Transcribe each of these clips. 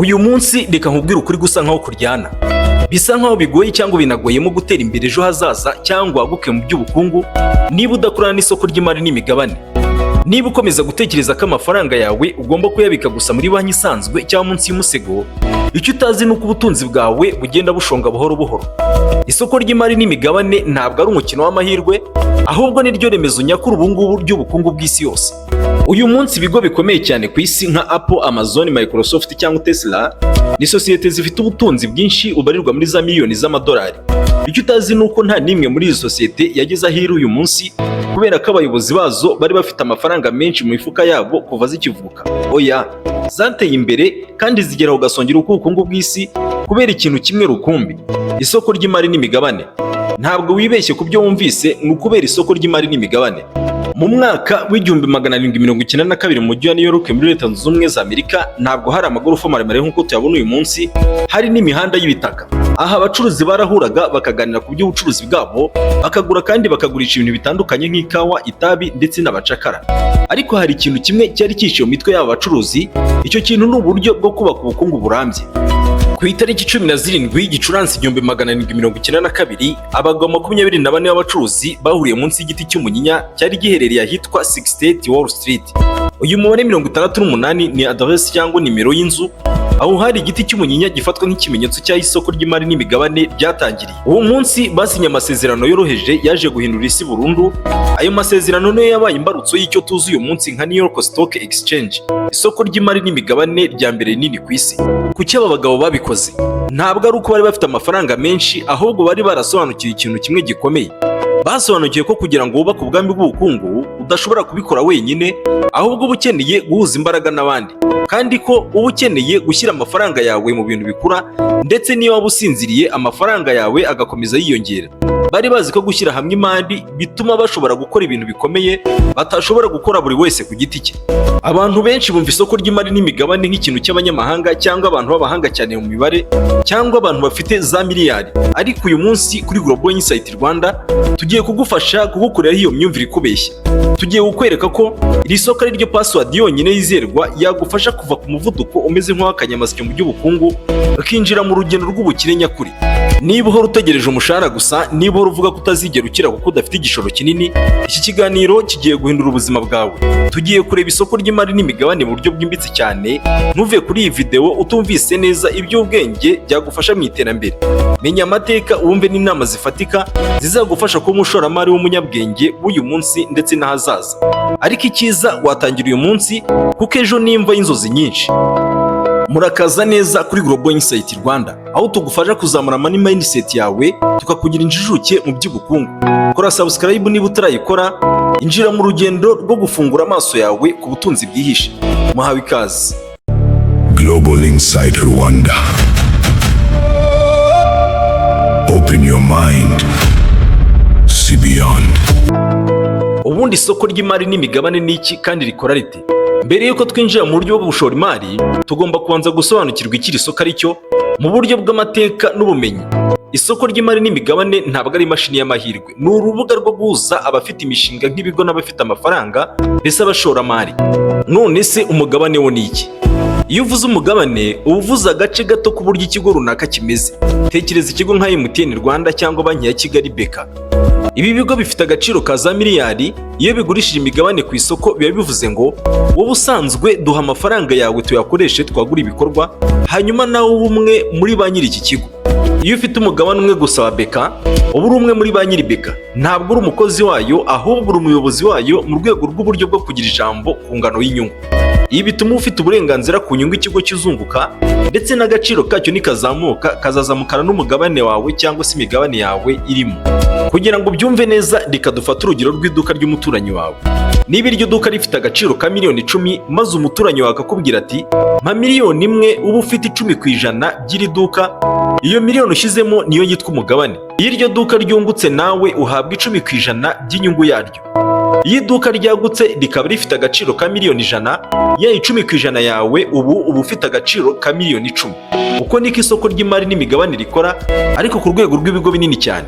Uyu munsi reka nkubwire ukuri gusa nkaho kuryana. Bisa nkaho bigoye cyangwa binagoyemo gutera imbere ejo hazaza cyangwa waguke mu by'ubukungu niba udakorana n'isoko ry'imari n'imigabane. Niba ukomeza gutekereza ko amafaranga yawe ugomba kuyabika gusa muri banki isanzwe cyangwa munsi y'umusego, icyo utazi ni uko ubutunzi bwawe bugenda bushonga buhoro buhoro. Isoko ry'imari n'imigabane ntabwo ari umukino w'amahirwe, ahubwo ni ryo remezo nyakuri ubu ngubu ry'ubukungu bw'isi yose. Uyu munsi ibigo bikomeye cyane ku isi nka Apple, Amazon, Microsoft cyangwa Tesla ni sosiyete zifite ubutunzi bwinshi ubarirwa muri za miliyoni z'amadolari. Icyo utazi ni uko nta n'imwe muri izo sosiyete yageze aho iri uyu munsi kubera ko abayobozi bazo bari bafite amafaranga menshi mu mifuka yabo kuva zikivuka. Oya, zateye imbere kandi zigera ku gasongero k'ubukungu bw'isi kubera ikintu kimwe rukumbi: isoko ry'imari n'imigabane. Ntabwo wibeshye ku byo wumvise, ni ukubera isoko ry'imari n'imigabane. Mu mwaka w'1792 mu mujyi wa New York muri Leta Zunze Ubumwe za Amerika ntabwo hari amagorofa maremare nk'uko tuyabona uyu munsi, hari n'imihanda y'ibitaka. Aha abacuruzi barahuraga bakaganira ku by'ubucuruzi bwabo, bakagura kandi bakagurisha ibintu bitandukanye nk'ikawa, itabi ndetse n'abacakara. Ariko hari ikintu kimwe cyari cyishyuye mu mitwe y'aba bacuruzi. Icyo kintu ni uburyo bwo kubaka ubukungu burambye. Ku itariki 17 Gicurasi 1792 abagabo 24 b'abacuruzi bahuriye munsi y'igiti cy'umunyinya cyari giherereye ahitwa 68 Wall Street. Uyu mubare 68 ni adresse cyangwa nimero y'inzu aho hari igiti cy'umunyinya gifatwa nk'ikimenyetso cy'aho isoko ry'imari n'imigabane ryatangiriye. Uwo munsi basinye amasezerano yoroheje yaje guhindura isi burundu. Ayo masezerano niyo yabaye imbarutso y'icyo tuzi uyu munsi nka New York Stock Exchange, isoko ry'imari n'imigabane rya mbere rinini ku isi. Kuki aba bagabo babikoze? Ntabwo ari uko bari bafite amafaranga menshi, ahubwo bari barasobanukiwe ikintu kimwe gikomeye. Basobanukiwe ko kugira ngo wubake ubwambi bw'ubukungu udashobora kubikora wenyine, ahubwo uba ukeneye guhuza imbaraga n'abandi, kandi ko uba ukeneye gushyira amafaranga yawe mu bintu bikura, ndetse niyo waba usinziriye amafaranga yawe agakomeza yiyongera. Bari bazi ko gushyira hamwe imari bituma bashobora gukora ibintu bikomeye batashobora gukora buri wese ku giti cye. Abantu benshi bumva isoko ry'imari n'imigabane nk'ikintu cy'abanyamahanga cyangwa abantu b'abahanga cyane mu mibare cyangwa abantu bafite za miliyari. Ariko uyu munsi kuri Global Insight Rwanda tugiye kugufasha kugukuriraho iyo myumvire ikubeshya. Tugiye kukwereka ko iri soko ari ryo password yonyine yizerwa yagufasha kuva ku muvuduko umeze nk'uw'akanyamasyo mu by'ubukungu ukinjira mu rugendo rw'ubukire nyakuri. Niba uhora utegereje umushahara gusa, niba uhora uvuga ko utazigera ukira kuko udafite igishoro kinini, iki kiganiro kigiye guhindura ubuzima bwawe. Tugiye kureba isoko ry'imari n'imigabane mu buryo bwimbitse cyane. Ntuve kuri iyi video utumvise neza iby'ubwenge byagufasha mu iterambere. Menya amateka, wumve n'inama zifatika zizagufasha kuba umushoramari w'umunyabwenge w'uyu munsi ndetse n'ahazaza. Ariko icyiza watangira uyu munsi kuko ejo ni imva y'inzozi nyinshi. Murakaza neza kuri Global Insight Rwanda, aho tugufasha kuzamura money mindset yawe tukakugira injijuke mu by'ubukungu. Kora subscribe niba utarayikora, injira mu rugendo rwo gufungura amaso yawe ku butunzi bwihishe. Muhawe ikaze. Global Insight Rwanda. Open your mind. See beyond. Ubundi isoko ry'imari n'imigabane ni iki kandi rikora rite? Mbere yuko twinjira mu buryo bwo gushora imari, tugomba kubanza gusobanukirwa ikiri isoko ari cyo mu buryo bw'amateka n'ubumenyi. Isoko ry'imari n'imigabane ntabwo ari imashini y'amahirwe, ni urubuga rwo guhuza abafite imishinga nk'ibigo n'abafite amafaranga, mbese abashoramari. None se umugabane wo ni iki? Iyo uvuze umugabane uba uvuze agace gato k'uburyo ikigo runaka kimeze. Tekereza ikigo nka MTN Rwanda cyangwa banki ya Kigali BK. Ibi bigo bifite agaciro ka za miliyari. Iyo bigurishije imigabane ku isoko biba bivuze ngo wowe usanzwe duha amafaranga yawe tuyakoreshe twagura ibikorwa, hanyuma nawe umwe muri ba nyiri iki kigo. Iyo ufite umugabane umwe gusa wa BK, uba uri umwe muri ba nyiri BK. Ntabwo uri umukozi wayo, ahubwo uri umuyobozi wayo mu rwego rw'uburyo bwo kugira ijambo ku ngano y'inyungu. Ibi bituma ufite uburenganzira ku nyungu ikigo kizunguka, ndetse n'agaciro kacyo nikazamuka kazazamukana n'umugabane wawe cyangwa se imigabane yawe irimo. Kugira ngo ubyumve neza, reka dufate urugero rw'iduka ry'umuturanyi wawe. Niba iryo duka rifite agaciro ka miliyoni 10, maze umuturanyi wawe akakubwira ati mpa miliyoni 1, uba ufite 10% by'iri duka, iyo miliyoni ushyizemo niyo yitwa umugabane. Iyo iryo duka ryungutse nawe uhabwa 10% by'inyungu yaryo. Iyo iduka ryagutse rikaba rifite agaciro ka miliyoni 100, ya 10% yawe uba ufite agaciro ka miliyoni 10. Uko niko isoko ry'imari n'imigabane rikora, ariko ku rwego rw'ibigo binini cyane.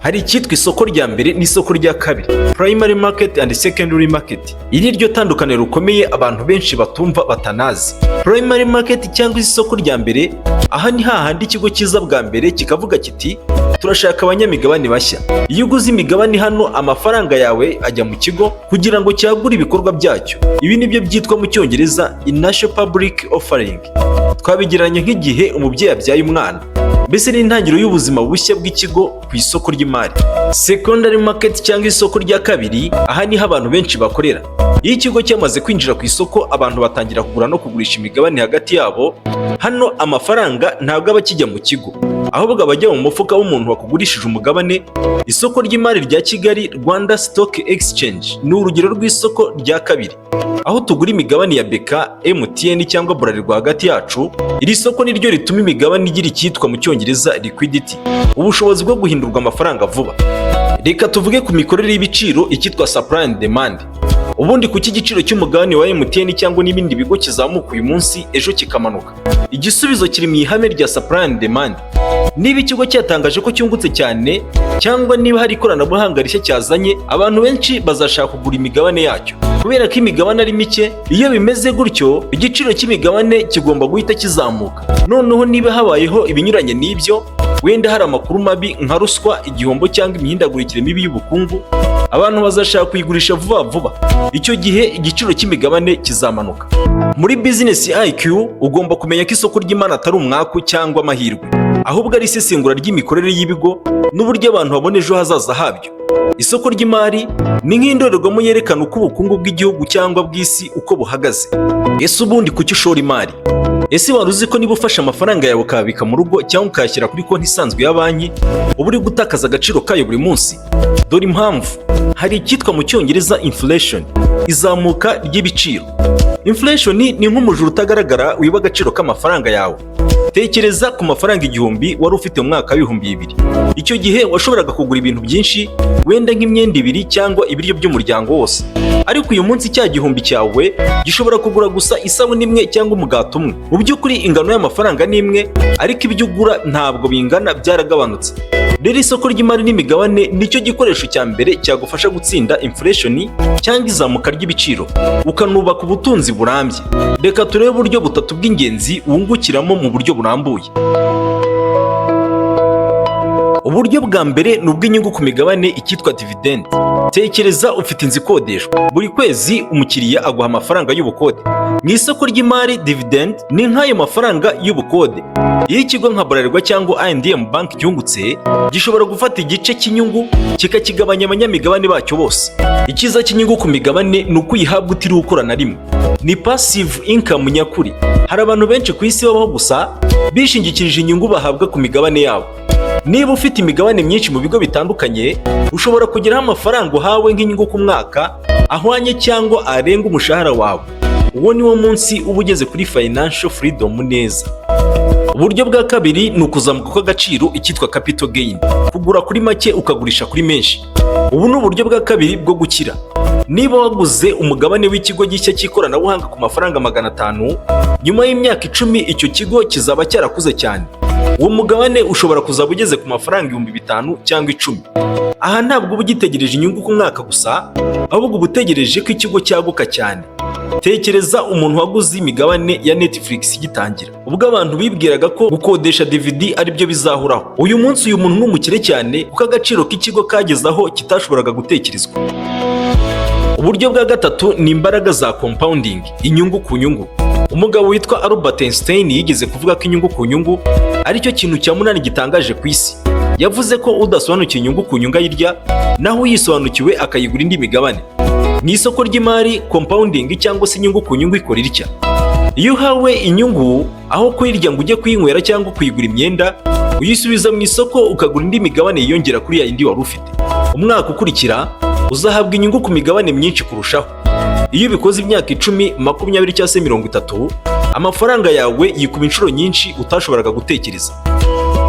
hari icyitwa isoko rya mbere n'isoko rya kabiri, primary market and secondary market. Iri ryo tandukaniro rukomeye abantu benshi batumva batanazi. Primary market cyangwa isoko rya mbere, aha ni hahandi ikigo kiza bwa mbere kikavuga kiti turashaka abanyamigabane bashya. Iyo uguze imigabane hano, amafaranga yawe ajya mu kigo kugira ngo cyagure ibikorwa byacyo. Ibi nibyo byitwa mu Cyongereza initial public offering. Twabigereranya nk'igihe umubyeyi abyaye umwana, mbese ni intangiriro y'ubuzima bushya bw'ikigo ku isoko ry'imari. Secondary market cyangwa isoko rya kabiri, aha niho abantu benshi bakorera. Iyo ikigo cyamaze kwinjira ku isoko, abantu batangira kugura no kugurisha imigabane hagati yabo. Hano amafaranga ntabwo aba akijya mu kigo, ahubwo abajya mu mufuka w'umuntu wakugurishije umugabane. Isoko ry'imari rya Kigali, Rwanda Stock Exchange, ni urugero rw'isoko rya kabiri, aho tugura imigabane ya BK, MTN cyangwa Bralirwa hagati yacu. Iri soko ni ryo rituma imigabane igira icyitwa mu Cyongereza liquidity, ubushobozi bwo guhindurwa amafaranga vuba. Reka tuvuge ku mikorere y'ibiciro, icyitwa supply and demand. Ubundi kuki igiciro cy'umugabane wa MTN cyangwa n'ibindi bigo kizamuka uyu munsi ejo kikamanuka? Igisubizo kiri mu ihame rya supply and demand. Niba ikigo cyatangaje ko cyungutse cyane cyangwa niba hari ikoranabuhanga rishya cyazanye, abantu benshi bazashaka kugura imigabane yacyo. Kubera ko imigabane ari mike, iyo bimeze gutyo igiciro cy'imigabane kigomba guhita kizamuka. Noneho niba habayeho ibinyuranye n'ibyo, wenda hari amakuru mabi nka ruswa, igihombo cyangwa imihindagurikire mibi y'ubukungu, abantu bazashaka kuyigurisha vuba vuba. Icyo gihe igiciro cy'imigabane kizamanuka. Muri business IQ ugomba kumenya ko isoko ry'imari atari umwaku cyangwa amahirwe, ahubwo ari isesengura ry'imikorere y'ibigo n'uburyo abantu babona ejo hazaza habyo. Isoko ry'imari ni nk'indorerwamo yerekana uko ubukungu bw'igihugu cyangwa bw'isi uko buhagaze. Ese ubundi kuki ushora imari? Ese wari uzi ko niba ufashe amafaranga yawe ukayabika mu rugo cyangwa ukayashyira kuri konti isanzwe ya banki, uba uri gutakaza agaciro kayo buri munsi? Dore impamvu. Hari icyitwa mu Cyongereza inflation, izamuka ry'ibiciro. Inflation ni nk'umujura utagaragara wiba agaciro k'amafaranga yawe. Tekereza ku mafaranga 1000 wari ufite mu mwaka w'ibihumbi 2000. Icyo gihe washoboraga kugura ibintu byinshi, wenda nk'imyenda 2 cyangwa ibiryo by'umuryango wose. Ariko uyu munsi cya gihumbi cyawe gishobora kugura gusa isabune imwe cyangwa umugati umwe. Mu by'ukuri ingano y'amafaranga ni imwe, ariko ibyo ugura ntabwo bingana, byaragabanutse. Rero isoko ry'imari n'imigabane nicyo gikoresho cya mbere cyagufasha gutsinda inflation cyangwa izamuka ry'ibiciro, ukanubaka ubutunzi burambye. Reka turebe uburyo butatu bw'ingenzi wungukiramo mu buryo burambuye. Uburyo bwa mbere ni ubw'inyungu ku migabane, icyitwa dividend. Tekereza ufite inzu ikodeshwa, buri kwezi umukiriya aguha amafaranga y'ubukode. Mu isoko ry'imari, dividend ni nk'ayo mafaranga y'ubukode. Iyo ikigo nka Bralirwa cyangwa I&M bank cyungutse, gishobora gufata igice cy'inyungu kikakigabanya abanyamigabane bacyo bose. Ikiza cy'inyungu ku migabane ni uko uyihabwa utiriwe ukora na rimwe. Ni passive income nyakuri. Hari abantu benshi ku isi babaho gusa bishingikirije inyungu bahabwa ku migabane yabo. Niba ufite imigabane myinshi mu bigo bitandukanye, ushobora kugeraho amafaranga uhawe nk'inyungu ku mwaka ahwanye cyangwa arenga umushahara wawe. Uwo ni wo munsi uba ugeze kuri financial freedom neza. Uburyo bwa kabiri ni ukuzamuka kw'agaciro, icyitwa capital gain. Kugura kuri make ukagurisha kuri menshi. Ubu ni uburyo bwa kabiri bwo gukira. Niba waguze umugabane w'ikigo gishya cy'ikoranabuhanga ku mafaranga 500, nyuma y'imyaka 10 icyo kigo kizaba cyarakuze cyane. Uwo mugabane ushobora kuzaba ugeze ku mafaranga 5000 cyangwa 10. Aha ntabwo uba ugitegereje inyungu ku mwaka gusa, ahubwo uba utegereje ko ikigo cyaguka cyane. Tekereza umuntu waguze imigabane ya Netflix gitangira, ubwo abantu bibwiraga ko gukodesha DVD ari byo bizahoraho. Uyu munsi uyu muntu ni umukire cyane kuko agaciro k'ikigo kagezaho kitashoboraga gutekerezwa. Uburyo bwa gatatu ni imbaraga za compounding, inyungu ku nyungu. Umugabo witwa Albert Einstein yigeze kuvuga ko inyungu ku nyungu ari cyo kintu cya munani gitangaje ku isi. Yavuze ko udasobanukiwe inyungu ku nyungu ayirya, naho uyisobanukiwe akayigura indi migabane. Mu isoko ry'imari, compounding cyangwa se inyungu ku nyungu ikora itya. Iyo uhawe inyungu, aho kuyirya ngo ujye kuyinywera cyangwa kuyigura imyenda, uyisubiza mu isoko ukagura indi migabane yiyongera kuri ya yindi wari ufite. Umwaka ukurikira uzahabwa inyungu ku migabane myinshi kurushaho. Iyo ubikoze imyaka 10, 20 cyangwa se 30, amafaranga yawe yikuba inshuro nyinshi utashoboraga gutekereza.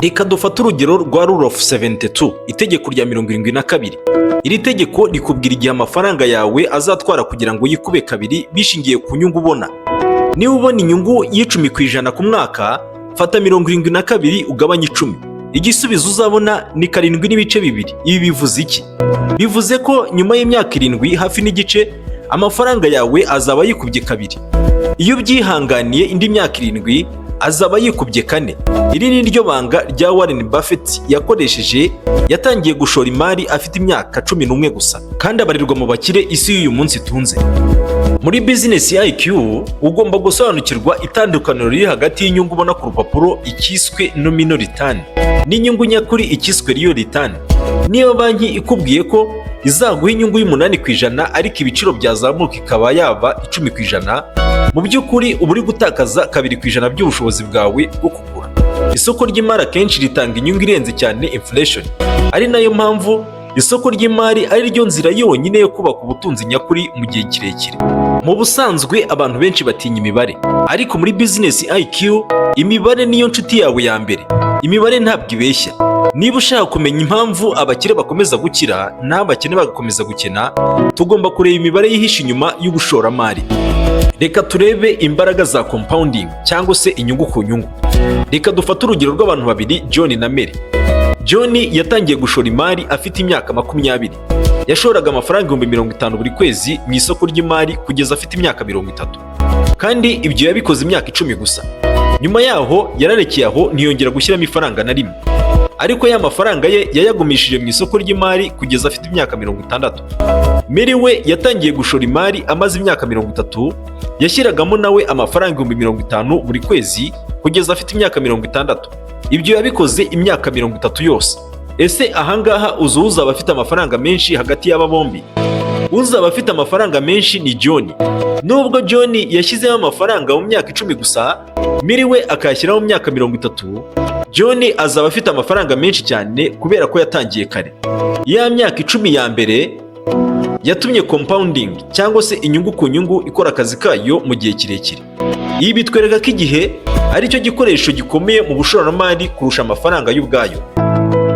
Reka dufate urugero rwa Rule of 72, itegeko rya 72. Iri tegeko rikubwira igihe amafaranga yawe azatwara kugira ngo yikube kabiri bishingiye ku nyungu ubona. Niba ubona inyungu y'10% ku mwaka, fata 72 ugabanye 10. igisubizo uzabona ni 7.2. Ibi bivuze iki? Bivuze ko nyuma y'imyaka 7 hafi n'igice amafaranga yawe azaba yikubye 2. Iyo ubyihanganiye indi myaka 7 azaba yikubye 4. Iri ni ryo banga rya Warren Buffett yakoresheje yatangiye gushora imari afite imyaka 11 gusa, kandi abarirwa mu bakire isi y'uyu munsi itunze. Muri business IQ ugomba gusobanukirwa itandukaniro riri hagati y'inyungu ubona ku rupapuro ikiswe nominal return n'inyungu nyakuri ikiswe real return. Niyo banki ikubwiye ko izaguha inyungu y'8% ariko ibiciro byazamuka ikaba yaba 10%, mu by'ukuri uba uri gutakaza 2% by'ubushobozi bwawe bwo kugura. Isoko ry'imari akenshi ritanga inyungu irenze cyane inflation, ari nayo mpamvu isoko ry'imari ari ryo nzira yonyine yo kubaka ubutunzi nyakuri mu gihe kirekire. Mu busanzwe abantu benshi batinya imibare, ariko muri business IQ imibare niyo nshuti yawe ya mbere. Imibare ntabwo ibeshya. Niba ushaka kumenya impamvu abakire bakomeza gukira n'abakene bagakomeza gukena, tugomba kureba imibare yihishe inyuma y'ubushoramari. Reka turebe imbaraga za compounding cyangwa se inyungu ku nyungu. Reka dufate urugero rw'abantu babiri, John na Mary. John yatangiye gushora imari afite imyaka 20. Yashoraga amafaranga 50,000 buri kwezi mu isoko ry'imari kugeza afite imyaka 30. Kandi ibyo yabikoze imyaka 10 gusa. Nyuma yaho yararekeye aho ntiyongera gushyiramo ifaranga na rimwe. Ariko ya mafaranga ye yayagumishije mu isoko ry'imari kugeza afite imyaka 60. Mary we yatangiye gushora imari amaze imyaka 30, yashyiragamo nawe amafaranga 50,000 buri kwezi kugeza afite imyaka 60. Ibyo yabikoze imyaka 30 yose. Ese ahangaha uzaba afite amafaranga menshi hagati y'aba bombi? Uzaba afite amafaranga menshi ni John. Nubwo John yashyizeho amafaranga mu myaka 10 gusa, Mary we akayashyiraho mu myaka 30, John azaba afite amafaranga menshi cyane kubera ko yatangiye kare. Ya myaka 10 ya mbere yatumye compounding cyangwa se inyungu ku nyungu ikora akazi kayo mu gihe kirekire. Ibi bitwereka ko igihe ari cyo gikoresho gikomeye mu bushoramari kurusha amafaranga y'ubwayo.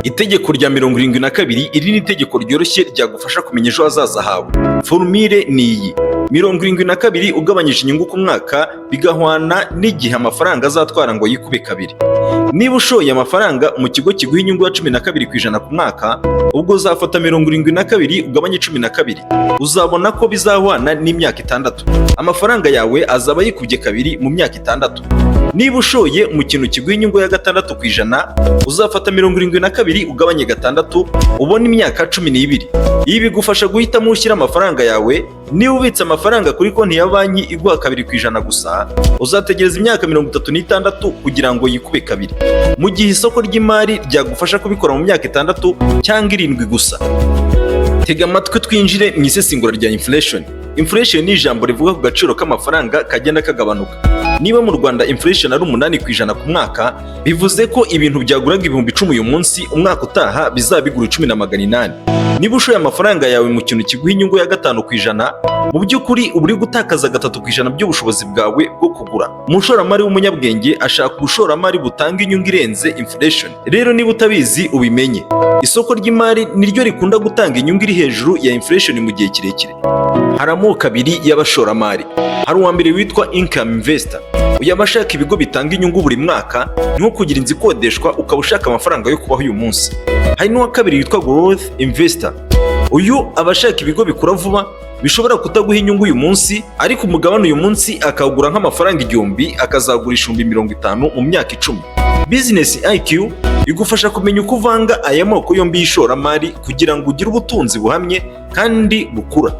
Itegeko rya 72, iri ni itegeko ryoroshye ryagufasha kumenya ejo hazaza hawe. Formule ni iyi: 72 ugabanyije inyungu ku mwaka bigahwana n'igihe amafaranga azatwara ngo yikube 2. Niba ushoye amafaranga mu kigo kiguha inyungu ya 12% ku mwaka, ubwo uzafata 72 ugabanye 12, uzabona ko bizahwana n'imyaka 6. Amafaranga yawe azaba yikubye 2 mu myaka 6. Niba ushoye mu kintu kiguha inyungu ya 6%, uzafata 72 ugabanye 6, ubona imyaka 12. Ibi bigufasha guhitamo ushyira amafaranga yawe. Niba ubitse amafaranga kuri konti ya banki iguha 2% gusa, uzategereza imyaka 36 kugira ngo yikube 2, mu gihe isoko ry'imari ryagufasha kubikora mu myaka 6 cyangwa 7 gusa. Tega amatwi twinjire mu isesengura rya inflation. Inflation ni ijambo rivuga ku gaciro k'amafaranga kagenda kagabanuka. Niba mu Rwanda inflation ari 8% ku mwaka, bivuze ko ibintu byaguraga 10,000 uyu munsi, umwaka utaha bizabigura 10,800. Niba ushoye amafaranga yawe mu kintu kiguha inyungu ya 5%, mu by'ukuri uba uri gutakaza 3% by'ubushobozi bwawe bwo kugura. Umushoramari w'umunyabwenge ashaka ubushoramari butanga inyungu irenze inflation. Rero niba utabizi ubimenye. Isoko ry'imari niryo rikunda gutanga inyungu iri hejuru ya inflation mu gihe kirekire. Hari amoko 2 y'abashoramari. Hari uwa mbere witwa income investor. Uyu aba ashaka ibigo bitanga inyungu buri mwaka, nko kugira inzu ikodeshwa ukaba ushaka amafaranga yo kubaho uyu munsi. Hari n'uwa kabiri witwa growth investor. Uyu aba ashaka ibigo bikura vuba, bishobora kutaguha inyungu uyu munsi, ariko umugabane uyu munsi akawugura nk'amafaranga 1,000 akazagurisha 50,000 mu myaka 10. Business IQ igufasha kumenya uko uvanga aya moko yombi y'ishoramari kugira ngo ugire ubutunzi buhamye kandi bukura.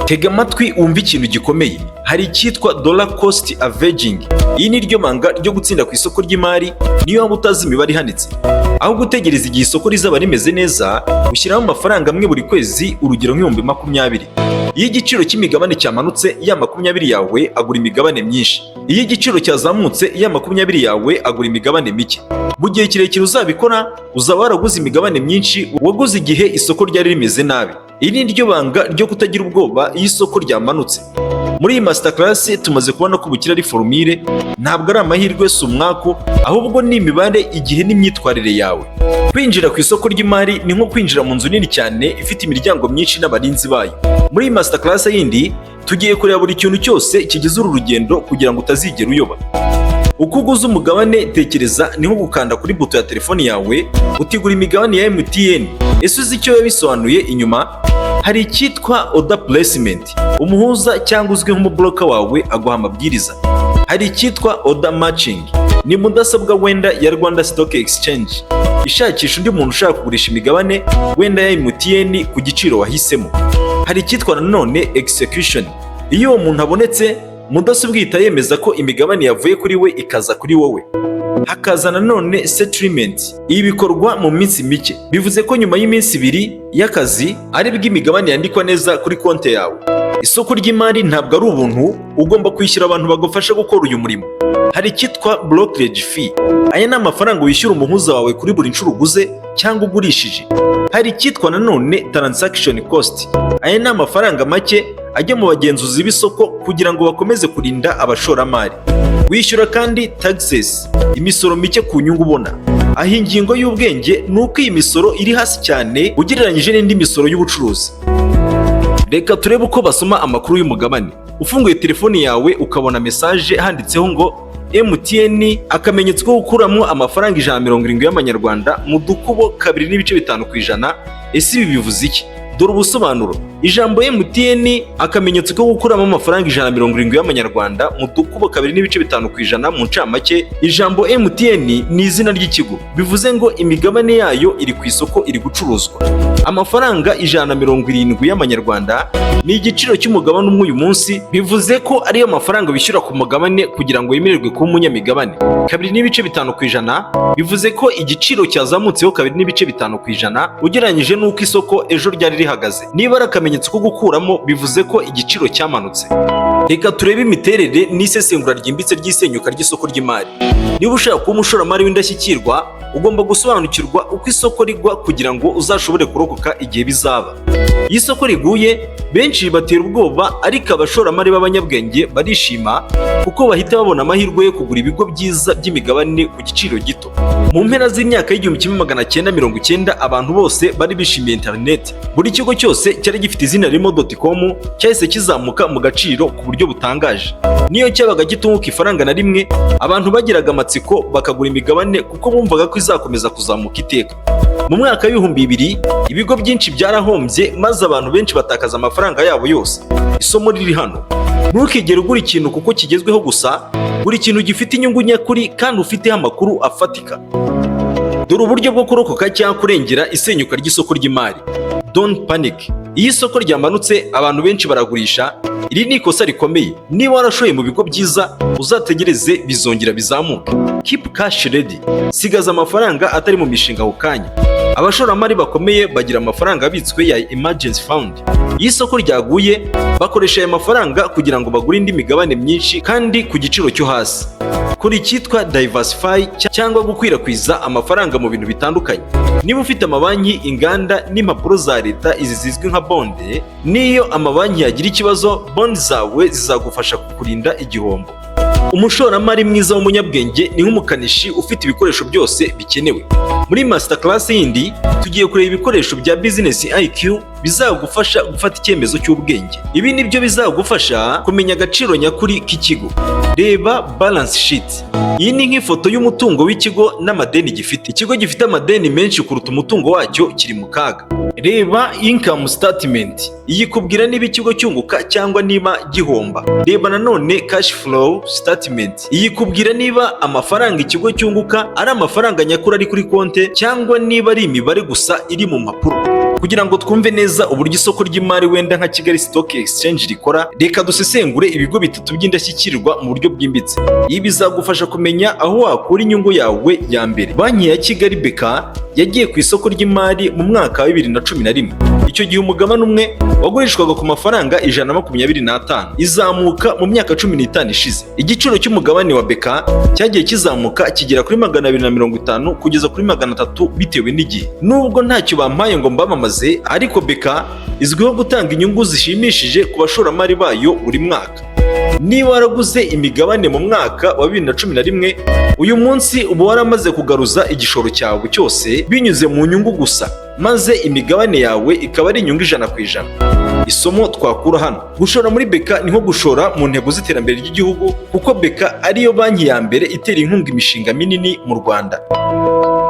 Tega amatwi wumva ikintu gikomeye. Hari icyitwa dollar cost averaging. Iyi ni ryo banga ryo gutsinda ku isoko ry'imari, niyo waba utazi imibare ihanitse. Aho gutegereza igihe isoko rizaba rimeze neza, ushyiraho amafaranga amwe buri kwezi, urugero nk'ibihumbi 20. Iyo igiciro cy'imigabane cyamanutse, ya 20 yawe agura imigabane myinshi. Iyo igiciro cyazamutse, ya 20 yawe agura imigabane mike. Mu gihe kirekire uzabikora, uzaba waraguze imigabane myinshi waguze igihe isoko ryari rimeze nabi. Iri ni ryo banga ryo kutagira ubwoba iyo isoko ryamanutse. Muri iyi masterclass tumaze kubona ko ubukire ari formule, ntabwo ari amahirwe, si umwako, ahubwo ni imibare, igihe n'imyitwarire yawe. Kwinjira ku isoko ry'imari ni nko kwinjira mu nzu nini cyane ifite imiryango myinshi n'abarinzi bayo. Muri iyi masterclass yindi tugiye kureba buri kintu cyose kigize uru rugendo kugira ngo utazigera uyoba. Uko uguze umugabane, tekereza ni nko gukanda kuri buto ya telefoni yawe utigura imigabane ya MTN. Ese uzi icyo yabisobanuye inyuma? Hari icyitwa order placement, umuhuza cyangwa uzwi nk'umubroker wawe aguha amabwiriza. Hari icyitwa order matching, ni mudasobwa wenda ya Rwanda Stock Exchange ishakisha undi muntu ushaka kugurisha imigabane wenda ya MTN ku giciro wahisemo. Hari icyitwa nanone execution, iyo uwo muntu abonetse mudasobwa ihita yemeza ko imigabane yavuye kuri we ikaza kuri wowe. Hakaza nanone settlement, ibi bikorwa mu minsi mike, bivuze ko nyuma y'iminsi 2 y'akazi aribwo imigabane yandikwa neza kuri konti yawe. Isoko ry'imari ntabwo ari ubuntu, ugomba kwishyura abantu bagufasha gukora uyu murimo. Hari icyitwa brokerage fee, aya ni amafaranga wishyura umuhuza wawe kuri buri nshuro uguze cyangwa ugurishije. Hari icyitwa nanone transaction cost, aya ni amafaranga make ajya mu bagenzuzi b'isoko kugira ngo bakomeze kurinda abashoramari. Wishyura kandi taxes, imisoro mike ku nyungu ubona. Aho ingingo y'ubwenge ni uko iyi misoro iri hasi cyane ugereranyije n'indi misoro y'ubucuruzi. Reka turebe uko basoma amakuru y'umugabane. Ufunguye telefoni yawe ukabona message handitseho ngo MTN akamenyetso ko gukuramo amafaranga 170 y'amanyarwanda mu dukubo 2.5%. Ese ibi bivuze iki? Dore ubusobanuro. Ijambo MTN akamenyetso ko gukuramo amafaranga 170 y'amanyarwanda mu dukubo 2.5% mu ncamake. Ijambo MTN ni izina ry'ikigo, bivuze ngo imigabane yayo iri ku isoko iri gucuruzwa. Amafaranga 170 y'amanyarwanda ni igiciro cy'umugabane umwe uyu munsi, bivuze ko ariyo mafaranga bishyura ku mugabane kugira ngo yemererwe kuba umunyamigabane. 2.5% bivuze ko igiciro cyazamutseho 2.5% ugereranyije n'uko isoko ejo ryari rihagaze. Niba akamenyetso ko gukuramo, bivuze ko igiciro cyamanutse. Reka turebe imiterere n'isesengura ryimbitse ry'isenyuka ry'isoko ry'imari. Niba ushaka kuba umushoramari w'indashyikirwa, ugomba gusobanukirwa uko isoko rigwa kugira ngo uzashobore kurokoka igihe bizaba. Iyo isoko riguye, benshi batera ubwoba, ariko abashoramari b'abanyabwenge barishima kuko bahita babona amahirwe yo kugura ibigo byiza by'imigabane ku giciro gito. Mu mpera z'imyaka y'1990 abantu bose bari bishimiye internet. Buri kigo cyose cyari gifite izina ririmo .com, cyahise kizamuka mu gaciro ku buryo butangaje. Niyo cyabaga gitunguka ifaranga na rimwe, abantu bagiraga amatsiko bakagura imigabane kuko bumvaga ko izakomeza kuzamuka iteka. Mu mwaka w'2000 ibigo byinshi byarahombye maze abantu benshi batakaza amafaranga yabo yose. Isomo riri hano: ntukigere ugura ikintu kuko kigezweho gusa, buri kintu gifite inyungu nyakuri kandi ufiteho amakuru afatika. Dore uburyo bwo kurokoka cyangwa kurengera isenyuka ry'isoko ry'imari. Don't panic. Iyo isoko ryamanutse abantu benshi baragurisha. Iri ni ikosa rikomeye. Niba warashoye mu bigo byiza, uzategereze bizongera bizamuke. Keep cash ready. Sigaza amafaranga atari mu mishinga ako kanya. Abashoramari bakomeye bagira amafaranga abitswe ya emergency fund. Iyo isoko ryaguye, bakoresha aya mafaranga kugira ngo bagure indi migabane myinshi kandi ku giciro cyo hasi. Kuri icyitwa diversify cyangwa gukwirakwiza amafaranga mu bintu bitandukanye. Niba ufite amabanki, inganda n'impapuro za leta, izi zizwi nka bonde, niyo amabanki yagira ikibazo, bonde zawe zizagufasha kukurinda igihombo. Umushoramari mwiza w'umunyabwenge ni nk'umukanishi ufite ibikoresho byose bikenewe. Muri masterclass yindi tugiye kureba ibikoresho bya business IQ bizagufasha gufata icyemezo cy'ubwenge. Ibi nibyo bizagufasha kumenya agaciro nyakuri k'ikigo. Reba balance sheet. Iyi ni nk'ifoto y'umutungo w'ikigo n'amadeni gifite. Ikigo gifite amadeni menshi kuruta umutungo wacyo kiri mu kaga. Reba income statement. Iyi kubwira niba ikigo cyunguka cyangwa niba gihomba. Reba nanone cash flow statement. Iyi kubwira niba amafaranga ikigo cyunguka ari amafaranga nyakuri ari kuri konte cyangwa niba ari imibare gusa iri mu mpapuro. Kugira ngo twumve neza uburyo isoko ry'imari wenda nka Kigali Stock Exchange rikora, reka dusesengure ibigo bitatu by'indashyikirwa mu buryo bwimbitse. Ibi bizagufasha kumenya aho wakura inyungu yawe ya mbere. Banki ya Kigali BK yagiye ku isoko ry'imari mu mwaka wa 2011. Icyo gihe umugabane umwe wagurishwaga ku mafaranga 125, izamuka mu myaka 15 ishize. Igiciro cy'umugabane wa BK cyagiye kizamuka kigera kuri 250 kugeza kuri 300 bitewe n'igihe. Nubwo ntacyo bampaye ngo mbamamaze, ariko BK izwiho gutanga inyungu zishimishije ku bashoramari bayo buri mwaka. Niba waraguze imigabane mu mwaka wa 2011, uyu munsi uba waramaze kugaruza igishoro cyawe cyose binyuze mu nyungu gusa, maze imigabane yawe ikaba ari inyungu 100%. Isomo twakura hano: gushora muri beka ni nko gushora mu ntego z'iterambere ry'igihugu, kuko beka ariyo banki ya mbere itera inkunga imishinga minini mu Rwanda.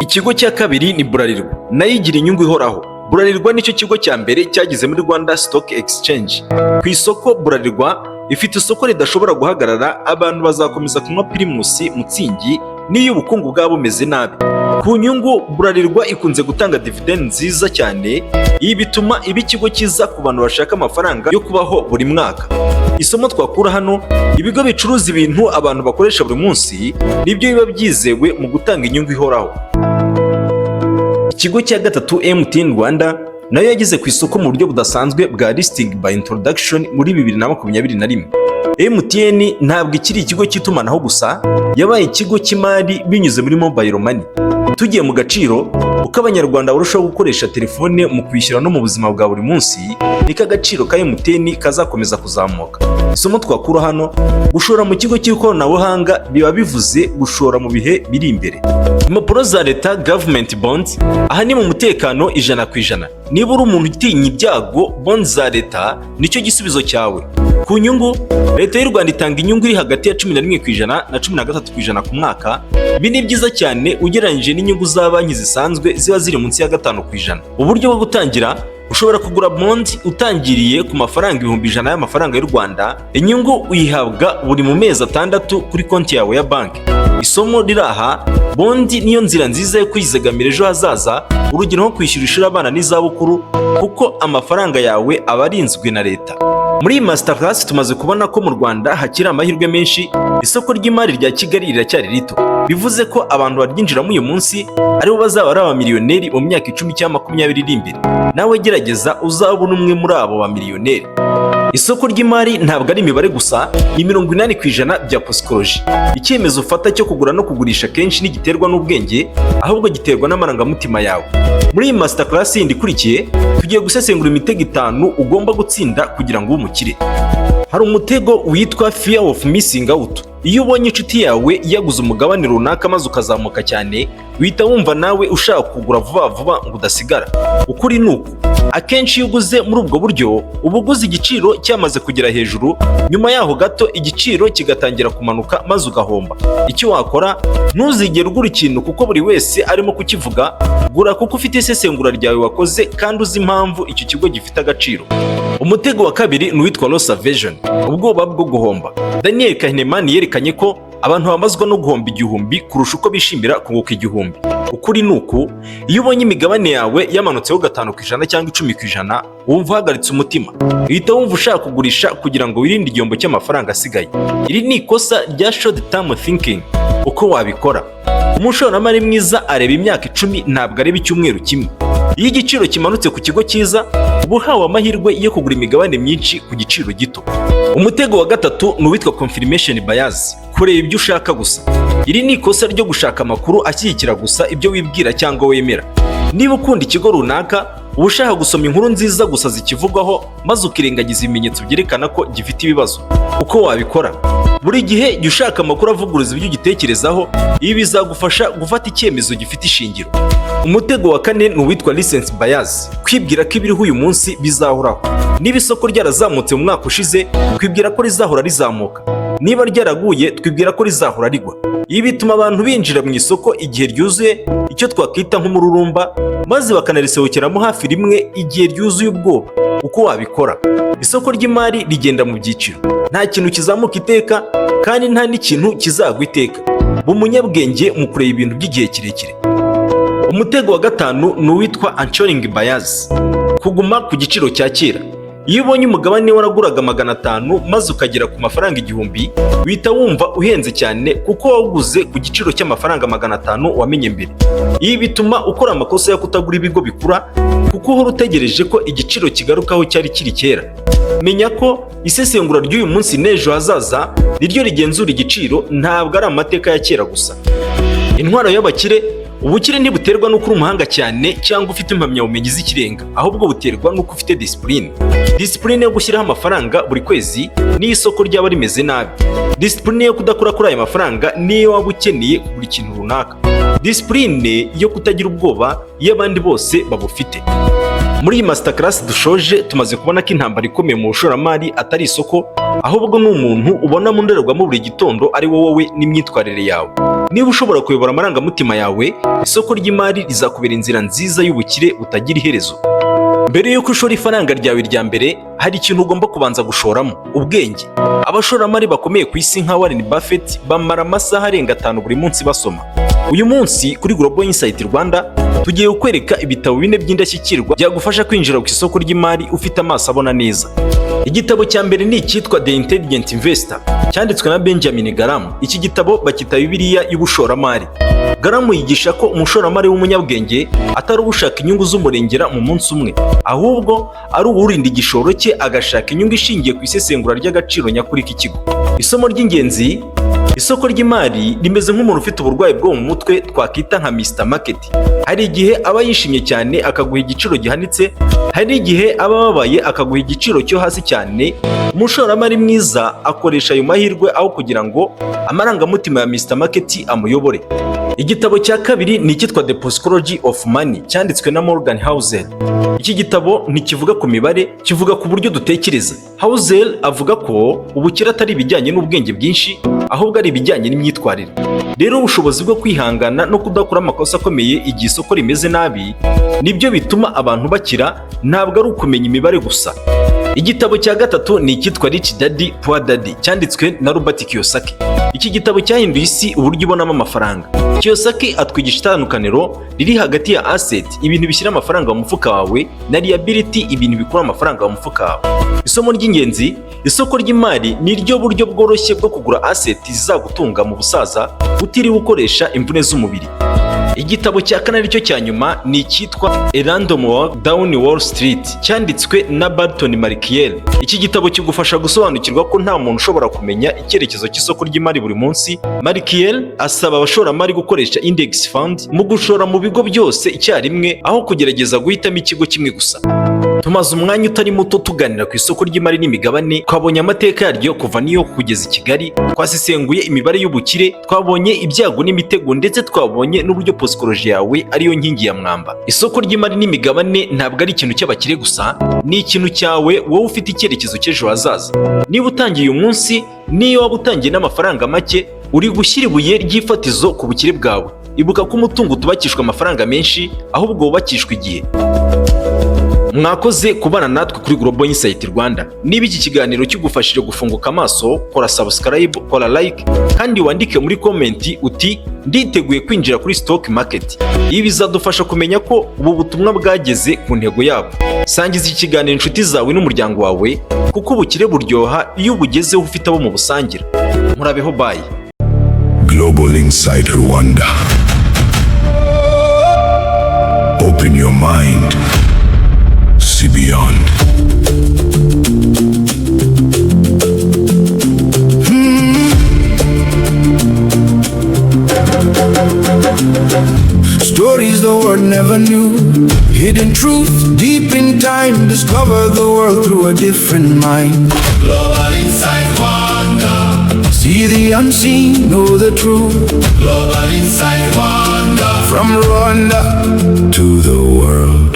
Ikigo cya kabiri ni Bralirwa, nayo igira inyungu ihoraho. Bralirwa nicyo kigo cya mbere cyageze muri Rwanda Stock Exchange. Ku isoko, Bralirwa ifite isoko ridashobora guhagarara, abantu bazakomeza kunywa Primus, Mutsingi n'iyo ubukungu bwabo bumeze nabi. Ku nyungu, Bralirwa ikunze gutanga dividend nziza cyane, ibi bituma iba ikigo cyiza ku bantu bashaka amafaranga yo kubaho buri mwaka. Isomo twakura hano: ibigo bicuruza ibintu abantu bakoresha buri munsi nibyo biba byizewe mu gutanga inyungu ihoraho. Ikigo cya gatatu, MTN Rwanda, nayo yageze ku isoko mu buryo budasanzwe bwa listing by introduction muri 2021. MTN ntabwo ikiri ikigo cy'itumanaho gusa, yabaye ikigo cy'imari binyuze muri mobile money. Tugiye mu gaciro, uko abanyarwanda barushaho gukoresha telefone mu kwishyura no mu buzima bwa buri munsi, niko agaciro ka MTN kazakomeza kuzamuka. Isomo twakura hano: gushora mu kigo cy'ikoranabuhanga biba bivuze gushora mu bihe biri imbere. Impapuro za leta, government bonds, aha ni mu mutekano 100%. Niba uri umuntu utinya ibyago, bonds za leta nicyo gisubizo cyawe. Ku nyungu, leta y'u Rwanda itanga inyungu iri hagati ya 11% na 13% ku mwaka. Ibi ni byiza cyane ugereranyije n'inyungu za banki zisanzwe ziba ziri munsi ya 5%. Uburyo bwo gutangira: ushobora kugura bond utangiriye ku mafaranga 100,000 y'amafaranga y'u Rwanda. Inyungu uyihabwa buri mu mezi 6 kuri konti yawe ya banki. Isomo riraha: bondi niyo nzira nziza yo kwizigamira ejo hazaza, urugero nko kwishyura ishuri abana n'izabukuru, kuko amafaranga yawe aba arinzwe na leta. Muri iyi masterclass tumaze kubona ko mu Rwanda hakiri amahirwe menshi. Isoko ry'imari rya Kigali riracyari rito, bivuze ko abantu baryinjiramo uyu munsi aribo bazaba ari abamiliyoneri mu myaka 10 cyangwa 20 iri imbere. Nawe gerageza uzabone umwe muri abo bamiliyoneri. Isoko ry'imari ntabwo ari imibare gusa, ni 80% bya psychology. Icyemezo ufata cyo kugura no kugurisha kenshi ntigiterwa n'ubwenge, ahubwo giterwa n'amarangamutima yawe. Muri iyi masterclass yindi ikurikiye, tugiye gusesengura imitego 5 ugomba gutsinda kugira ngo ube umukire. Hari umutego witwa fear of missing out. Iyo ubonye inshuti yawe yaguze umugabane runaka maze ukazamuka cyane, uhita wumva nawe ushaka kugura vuba vuba ngo udasigara. Ukuri nuko, akenshi iyo uguze muri ubwo buryo, uba uguze igiciro cyamaze kugera hejuru, nyuma yaho gato igiciro kigatangira kumanuka maze ugahomba. Icyo wakora: ntuzigere ugura ikintu kuko buri wese arimo kukivuga, gura kuko ufite isesengura ryawe wakoze kandi uzi impamvu icyo kigo gifite agaciro. Umutego wa kabiri ni uwitwa loss aversion, ubwoba bwo guhomba. Daniel Kahneman yerekanye ko abantu bamazwa no guhomba 1000 kurusha uko bishimira kunguka 1000. Ukuri nuko, iyo ubonye imigabane yawe yamanutseho 5% cyangwa 10%, wumva uhagaritse umutima, uhita wumva ushaka kugurisha kugira ngo wirinde igihombo cy'amafaranga asigaye. Iri ni ikosa rya short term thinking. Uko wabikora: umushoramari mwiza areba imyaka 10, ntabwo areba icyumweru kimwe. Iyo igiciro kimanutse ku kigo cyiza, uba uhawe amahirwe yo kugura imigabane myinshi ku giciro gito. Umutego wa gatatu ni uwitwa confirmation bias, kureba ibyo ushaka gusa. Iri ni ikosa ryo gushaka amakuru ashyigikira gusa ibyo wibwira cyangwa wemera. Niba ukunda ikigo runaka, uba ushaka gusoma inkuru nziza gusa zikivugwaho, maze ukirengagiza ibimenyetso byerekana ko gifite ibibazo. Uko wabikora: buri gihe jya ushaka amakuru avuguruza ibyo ugitekerezaho, ibi bizagufasha gufata icyemezo gifite ishingiro. Umutego wa kane ni uwitwa recency bias, kwibwira ko ibiriho uyu munsi bizahoraho. Niba isoko ryarazamutse mu mwaka ushize, twibwira ko rizahora rizamuka. Niba ryaraguye, twibwira ko rizahora rigwa. Ibi bituma abantu binjira mu isoko igihe ryuzuye, icyo twakwita nk'umururumba, maze bakanarisohokeramo hafi rimwe igihe ryuzuye ubwoba. Uko wabikora: isoko ry'imari rigenda mu byiciro, nta kintu kizamuka iteka kandi nta n'ikintu kizagwa iteka. Ba umunyabwenge mu kureba ibintu by'igihe kirekire. Umutego wa gatanu ni uwitwa anchoring bias, kuguma ku giciro cya kera. Iyo ubonye umugabane waraguraga 500 maze ukagera ku mafaranga 1000, uhita wumva uhenze cyane kuko wawuguze ku giciro cy'amafaranga 500 wamenye mbere. Ibi bituma ukora amakosa yo kutagura ibigo bikura, kuko uhora utegereje ko igiciro kigarukaho cyari kiri kera. Menya ko isesengura ry'uyu munsi n'ejo hazaza niryo rigenzura igiciro, ntabwo ari amateka ya kera gusa. Intwaro y'abakire: ubukire ntibuterwa n'uko uri umuhanga cyane cyangwa ufite impamyabumenyi z'ikirenga, ahubwo buterwa n'uko ufite discipline. Discipline yo gushyiraho amafaranga buri kwezi n'iyo isoko ryaba rimeze nabi. Discipline yo kudakora kuri aya mafaranga niyo waba ukeneye kugura ikintu runaka. Discipline yo kutagira ubwoba iyo abandi bose babufite. Muri iyi masterclass dushoje tumaze kubona ko intambara ikomeye mu bushoramari atari isoko, ahubwo ni umuntu ubona mu ndorerwamo buri gitondo ari wowe n'imyitwarire yawe. Niba ushobora kuyobora amarangamutima yawe, isoko ry'imari rizakubera inzira nziza y'ubukire butagira iherezo. Mbere yuko ushora ifaranga ryawe rya mbere, hari ikintu ugomba kubanza gushoramo: ubwenge. Abashoramari bakomeye ku isi nka Warren Buffett bamara amasaha arenga 5 buri munsi basoma. Uyu munsi kuri Global Insight Rwanda tugiye kukwereka ibitabo 4 by'indashyikirwa byagufasha kwinjira ku isoko ry'imari ufite amaso abona neza. Igitabo cya mbere ni icyitwa The Intelligent Investor, cyanditswe na Benjamin Graham. Iki gitabo bakita Bibiliya y'ubushoramari. Graham yigisha ko umushoramari w'umunyabwenge atari ushaka inyungu z'umurengera mu munsi umwe, ahubwo ari uwurinda igishoro cye agashaka inyungu ishingiye ku isesengura ry'agaciro nyakuri k'ikigo. Isomo ry'ingenzi: isoko ry'imari rimeze nk'umuntu ufite uburwayi bwo mu mutwe twakita nka Mr. Market. Hari igihe aba yishimye cyane akaguha igiciro gihanitse, hari igihe aba ababaye akaguha igiciro cyo hasi cyane. Umushoramari mwiza akoresha ayo mahirwe aho kugira ngo amarangamutima ya Mr. Market amuyobore. Igitabo cya kabiri ni icyitwa The Psychology of Money, cyanditswe na Morgan Housel. Iki gitabo ntikivuga ku mibare, kivuga ku buryo dutekereza. Housel avuga ko ubukire atari ibijyanye n'ubwenge bwinshi, ahubwo ari ibijyanye n'imyitwarire. Rero ubushobozi bwo kwihangana no kudakora amakosa akomeye igihe isoko rimeze nabi nibyo bituma abantu bakira, ntabwo ari ukumenya imibare gusa. Igitabo cya gatatu ni icyitwa Rich Daddy Poor Daddy, cyanditswe na Robert Kiyosaki. Iki gitabo cyahinduye isi uburyo ubonamo amafaranga. Kiyosaki atwigisha itandukaniro riri hagati ya asset, ibintu bishyira amafaranga mu mufuka wawe, na liability, ibintu bikura amafaranga mu mufuka wawe. Isomo ry'ingenzi: isoko ry'imari ni ryo buryo bworoshye bwo kugura asset zizagutunga mu busaza utiriwe ukoresha imvune z'umubiri. Igitabo cya kane aricyo cya nyuma ni icyitwa A Random Walk Down Wall Street, cyanditswe na Barton Markiel. Iki gitabo kigufasha gusobanukirwa ko nta muntu ushobora kumenya icyerekezo cy'isoko ry'imari buri munsi. Markiel asaba abashoramari gukoresha index fund mu gushora mu bigo byose icyarimwe aho kugerageza guhitamo ikigo kimwe gusa. Tumaze umwanya utari muto tuganira ku isoko ry'imari n'imigabane, twabonye amateka yaryo kuva New York kugeza i Kigali, twasisenguye imibare y'ubukire, twabonye ibyago n'imitego, ndetse twabonye n'uburyo psychology yawe ariyo nkingi ya mwamba. Isoko ry'imari n'imigabane ntabwo ari ikintu cy'abakire gusa, ni ikintu cyawe wowe ufite icyerekezo cy'ejo hazaza. Niba utangiye uyu munsi, niyo waba utangiye n'amafaranga make, uri gushyira ibuye ry'ifatizo ku bukire bwawe. Ibuka ko umutungo utubakishwa amafaranga menshi, ahubwo wubakishwa igihe. Mwakoze kubana natwe kuri Global Insight Rwanda. Niba iki kiganiro kigufashije gufunguka amaso, kora subscribe, kora like, kandi wandike muri comment uti nditeguye kwinjira kuri stock market. Ibi bizadufasha kumenya ko ubu butumwa bwageze ku ntego yabo. Sangiza iki kiganiro inshuti zawe n'umuryango wawe, kuko ubukire buryoha iyo ubugezeho ufite abo mu busangira. Murabeho, bye. Global Insight Rwanda. Open your mind. See beyond. Stories the world never knew, hidden truth deep in time. Discover the world through a different mind. Global Insight Rwanda. See the unseen, know the truth. Global Insight Rwanda. From Rwanda To the world.